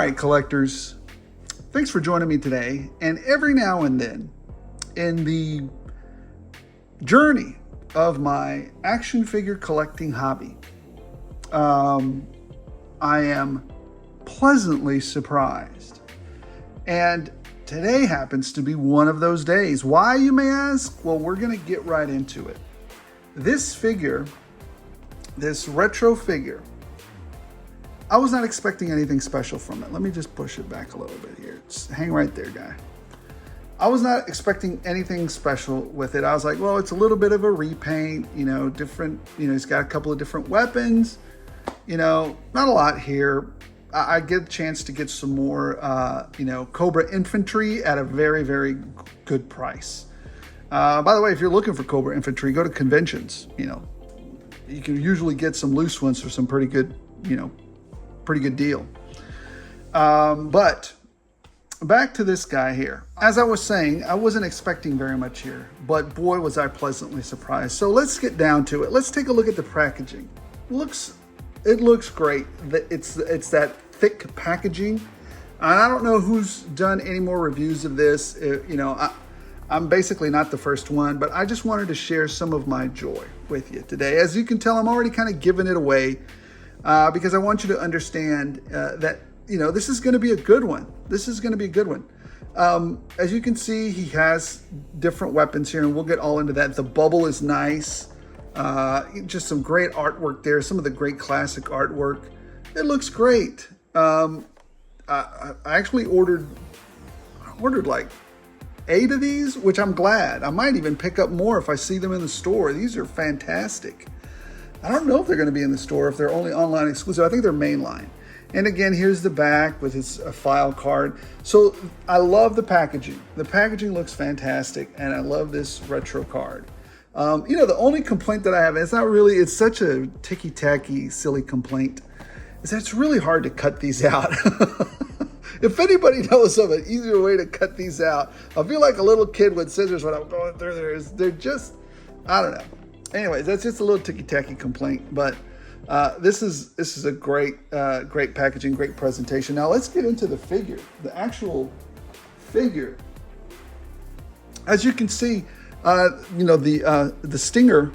right, collectors, thanks for joining me today. And every now and then, in the journey of my action figure collecting hobby, I am pleasantly surprised. And today happens to be one of those days. Why, you may ask? Well, we're going to get right into it. This figure, this retro figure, I was not expecting anything special from it. Let me just push it back a little bit here. Just hang right there, guy. I was not expecting anything special with it. I was like, well, it's a little bit of a repaint, different, it's got a couple of different weapons, not a lot here. I get a chance to get some more, Cobra Infantry at a very, very good price. By the way, if you're looking for Cobra Infantry, go to conventions. You can usually get some loose ones for some pretty good deal. But back to this guy here. As I was saying, I wasn't expecting very much here, but boy, was I pleasantly surprised. So let's get down to it. Let's take a look at the packaging. It looks great. It's that thick packaging. And I don't know who's done any more reviews of this. I'm basically not the first one, but I just wanted to share some of my joy with you today. As you can tell, I'm already kind of giving it away because I want you to understand that, this is going to be a good one. This is going to be a good one. As you can see, he has different weapons here, and we'll get all into that. The bubble is nice. Just some great artwork there. Some of the great classic artwork. It looks great. I actually ordered like 8 of these, which I'm glad. I might even pick up more if I see them in the store. These are fantastic. I don't know if they're going to be in the store, if they're only online exclusive. I think they're mainline. And again, here's the back with his file card. So I love the packaging. The packaging looks fantastic, and I love this retro card. The only complaint that I have, and it's such a ticky-tacky, silly complaint, is that it's really hard to cut these out. If anybody knows of an easier way to cut these out, I feel like a little kid with scissors when I'm going through there. They're just, I don't know. Anyways, that's just a little ticky-tacky complaint, but this is a great packaging, great presentation. Now let's get into the figure, the actual figure. As you can see, the Stinger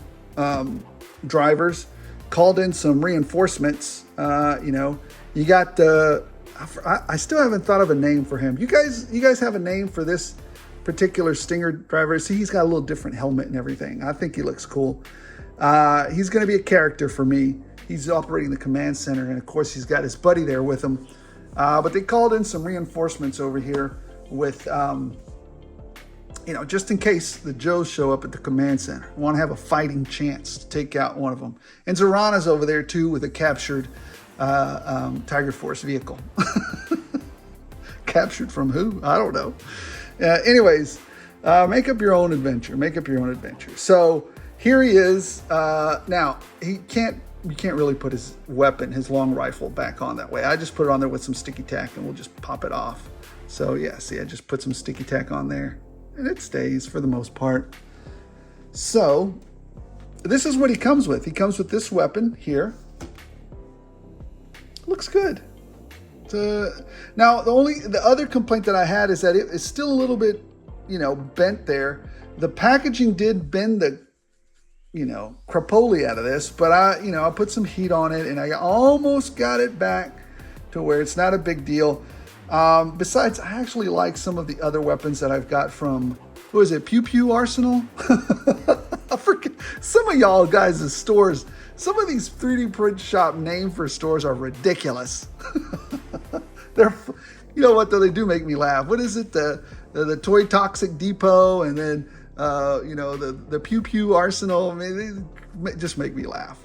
drivers called in some reinforcements. You got I still haven't thought of a name for him. You guys have a name for this particular Stinger driver? See, he's got a little different helmet and everything. I think he looks cool. He's going to be a character for me. He's operating the command center, and of course he's got his buddy there with him. But they called in some reinforcements over here with, just in case the Joes show up at the command center. Want to have a fighting chance to take out one of them. And Zorana's over there too with a captured Tiger Force vehicle. Captured from who? I don't know. Anyways, make up your own adventure. Make up your own adventure. So here he is. Now you can't really put his weapon, his long rifle, back on that way. I just put it on there with some sticky tack, and we'll just pop it off. So yeah, see, I just put some sticky tack on there, and it stays for the most part. So this is what he comes with. He comes with this weapon here. Looks good. Now, the other complaint that I had is that it is still a little bit, bent there. The packaging did bend the, crapola out of this, but I put some heat on it, and I almost got it back to where it's not a big deal. Besides, I actually like some of the other weapons that I've got from, who is it, Pew Pew Arsenal? I forget. Some of y'all guys' stores, some of these 3D print shop name for stores are ridiculous. They're, what, though, they do make me laugh. What is it? The Toy Toxic Depot, and then the Pew Pew Arsenal. I mean, they just make me laugh.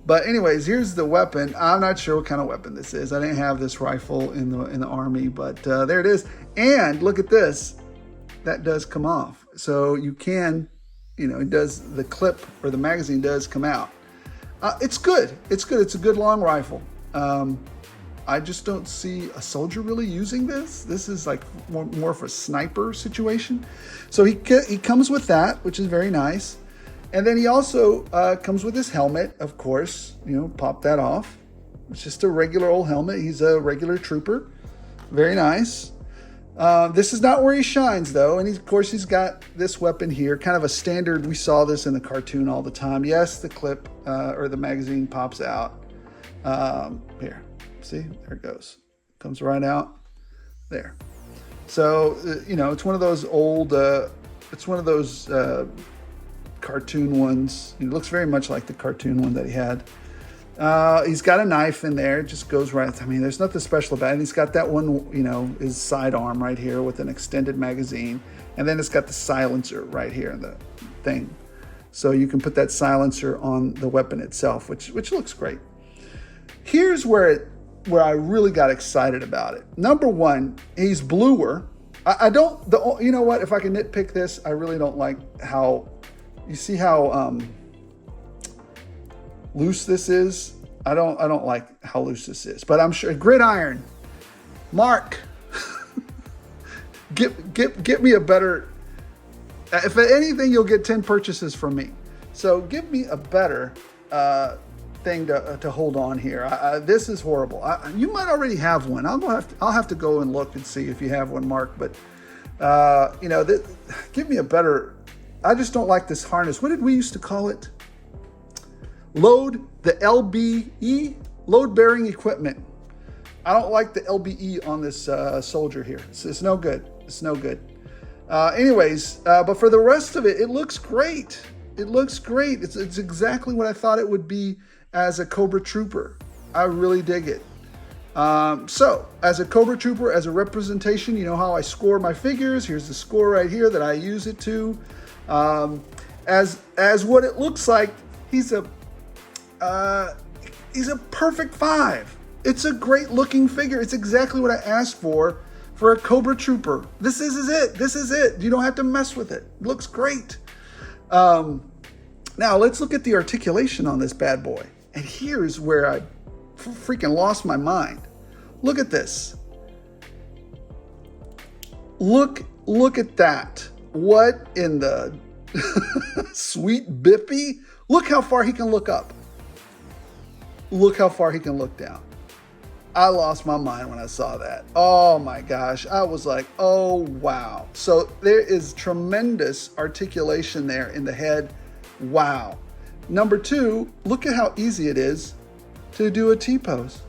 But anyways, here's the weapon. I'm not sure what kind of weapon this is. I didn't have this rifle in the army, but there it is. And look at this. That does come off. So you can, it does, the clip or the magazine does come out. It's good. It's good. It's a good long rifle. I just don't see a soldier really using this. This is like more of a sniper situation. So he comes with that, which is very nice. And then he also comes with his helmet, of course. Pop that off. It's just a regular old helmet. He's a regular trooper. Very nice. This is not where he shines, though. And of course, he's got this weapon here, kind of a standard. We saw this in the cartoon all the time. Yes, the clip or the magazine pops out. Here, see, there it goes. Comes right out there. So, it's one of those old, it's one of those cartoon ones. It looks very much like the cartoon one that he had. He's got a knife in there. It just goes right. I mean, there's nothing special about it. He's got that one, his sidearm right here with an extended magazine. And then it's got the silencer right here in the thing. So you can put that silencer on the weapon itself, which looks great. Here's where I really got excited about it. Number one, he's bluer. You know what? If I can nitpick this, I really don't like how, you see how loose this is. I don't like how loose this is, but I'm sure gridiron. Mark, get me a better. If anything, you'll get 10 purchases from me. So give me a better thing to hold on here. This is horrible. You might already have one. I'll have to go and look and see if you have one, Mark. But give me a better. I just don't like this harness. What did we used to call it? The LBE, load bearing equipment. I don't like the LBE on this soldier here. It's no good. It's no good. But for the rest of it, it looks great. It looks great. It's exactly what I thought it would be as a Cobra Trooper. I really dig it. So as a Cobra Trooper, as a representation, you know how I score my figures. Here's the score right here that I use it to. As what it looks like, he's a perfect 5. It's a great looking figure. It's exactly what I asked for a Cobra Trooper. This is it. This is it. You don't have to mess with it. It looks great. Now let's look at the articulation on this bad boy. And here's where I freaking lost my mind. Look at this. Look at that. What in the sweet bippy? Look how far he can look up. Look how far he can look down. I lost my mind when I saw that. Oh my gosh. I was like, oh wow. So there is tremendous articulation there in the head. Wow. Number 2, look at how easy it is to do a T-pose.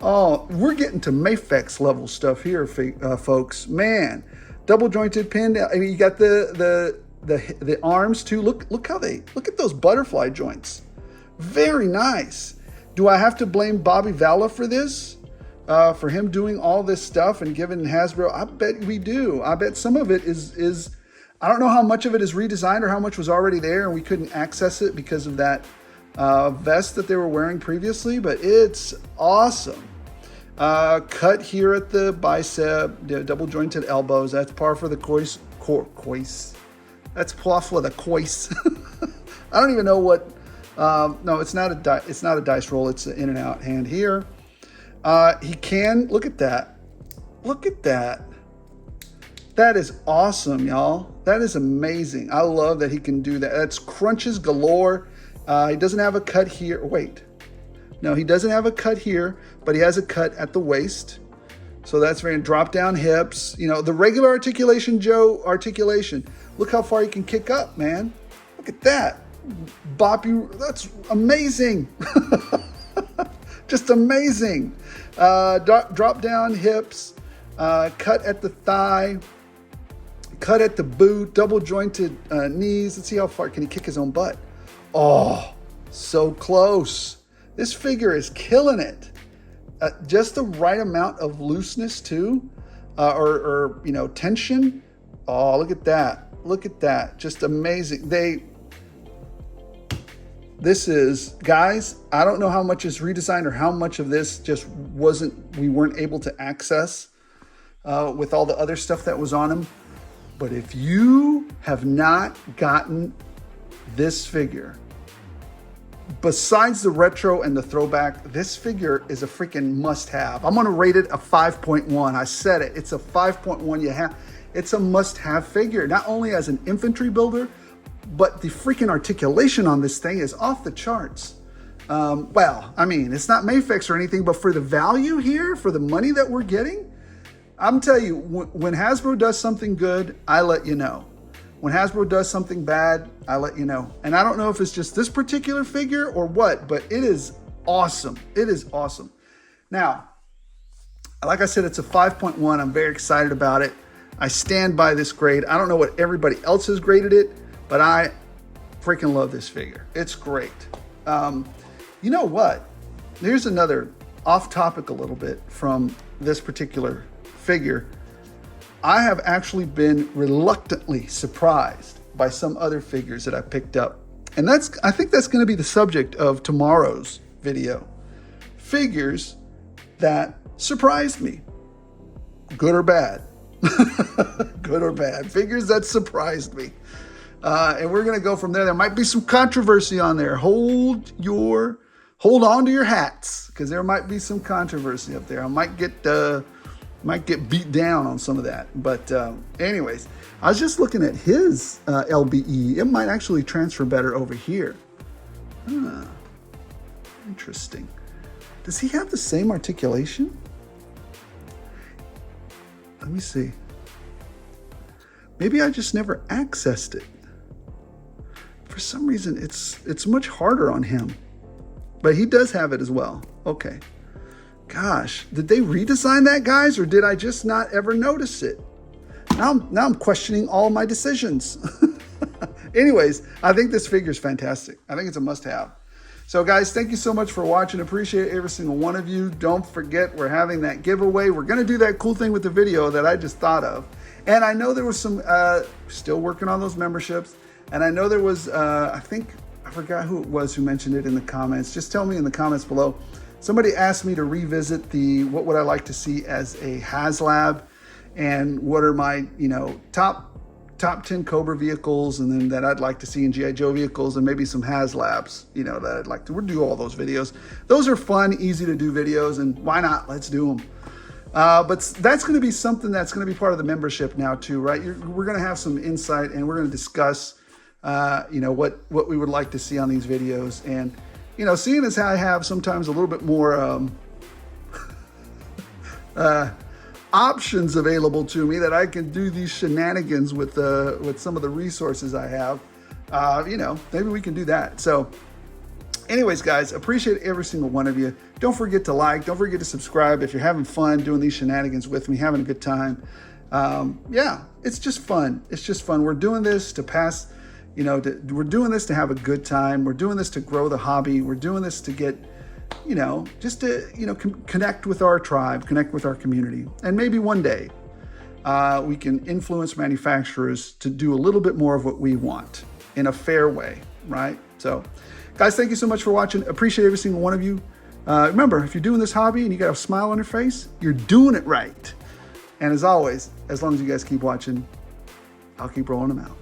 Oh, we're getting to Mafex level stuff here, folks. Man, double jointed pin. I mean, you got the arms too. Look at those butterfly joints. Very nice. Do I have to blame Bobby Valla for this? For him doing all this stuff and giving Hasbro? I bet we do. I bet some of it is I don't know how much of it is redesigned or how much was already there and we couldn't access it because of that vest that they were wearing previously, but it's awesome. Cut here at the bicep, double jointed elbows. That's par for the cois. That's par for the cois. I don't even know what. No, it's not a dice roll. It's an in and out hand here. He can look at that. Look at that. That is awesome, y'all. That is amazing. I love that he can do that. That's crunches galore. He doesn't have a cut here. Wait. No, he doesn't have a cut here, but he has a cut at the waist. So that's very drop down hips. The regular articulation, Joe, articulation. Look how far he can kick up, man. Look at that. Bop you. That's amazing. Just amazing. Drop down hips. Cut at the thigh. Cut at the boot. Double jointed knees. Let's see how far can he kick his own butt. Oh, so close. This figure is killing it. Just the right amount of looseness too, or tension. Oh, look at that. Look at that. Just amazing. This is, guys, I don't know how much is redesigned or how much of this just we weren't able to access with all the other stuff that was on him. But if you have not gotten this figure, besides the retro and the throwback, this figure is a freaking must-have. I'm going to rate it a 5.1. I said it. It's a 5.1. It's a must-have figure, not only as an infantry builder, but the freaking articulation on this thing is off the charts. Well, I mean, it's not Mafex or anything, but for the value here, for the money that we're getting, I'm telling you, when Hasbro does something good, I let you know. When Hasbro does something bad, I let you know. And I don't know if it's just this particular figure or what, but it is awesome. It is awesome. Now, like I said, it's a 5.1. I'm very excited about it. I stand by this grade. I don't know what everybody else has graded it, but I freaking love this figure. It's great. You know what? There's another off topic a little bit from this particular figure. I have actually been reluctantly surprised by some other figures that I picked up. And I think that's going to be the subject of tomorrow's video. Figures that surprised me. Good or bad. Good or bad. Figures that surprised me. And we're going to go from there. There might be some controversy on there. Hold on to your hats, because there might be some controversy up there. I might get beat down on some of that. But anyways, I was just looking at his LBE. It might actually transfer better over here. Interesting. Does he have the same articulation? Let me see. Maybe I just never accessed it. For some reason, it's much harder on him. But he does have it as well. Okay. Gosh, did they redesign that, guys, or did I just not ever notice it? Now I'm questioning all my decisions. Anyways, I think this figure is fantastic. I think it's a must-have. So, guys, thank you so much for watching. Appreciate every single one of you. Don't forget, we're having that giveaway. We're going to do that cool thing with the video that I just thought of. And I know there was some, still working on those memberships. And I know there was, I forgot who it was who mentioned it in the comments. Just tell me in the comments below. Somebody asked me to revisit what would I like to see as a HasLab, and what are my, top 10 Cobra vehicles, and then that I'd like to see in G.I. Joe vehicles, and maybe some HasLabs, that I'd like to. We'll do all those videos. Those are fun, easy to do videos, and why not? Let's do them. But that's going to be something that's going to be part of the membership now too, right? We're going to have some insight, and we're going to discuss, what we would like to see on these videos. And, seeing as how I have sometimes a little bit more options available to me, that I can do these shenanigans with some of the resources I have, maybe we can do that. So anyways, guys, appreciate every single one of you. Don't forget to like, don't forget to subscribe if you're having fun doing these shenanigans with me, having a good time. Yeah, it's just fun. It's just fun. We're doing this to pass, we're doing this to have a good time. We're doing this to grow the hobby. We're doing this to get, just to, connect with our tribe, connect with our community. And maybe one day we can influence manufacturers to do a little bit more of what we want in a fair way, right? So, guys, thank you so much for watching. Appreciate every single one of you. Remember, if you're doing this hobby and you got a smile on your face, you're doing it right. And as always, as long as you guys keep watching, I'll keep rolling them out.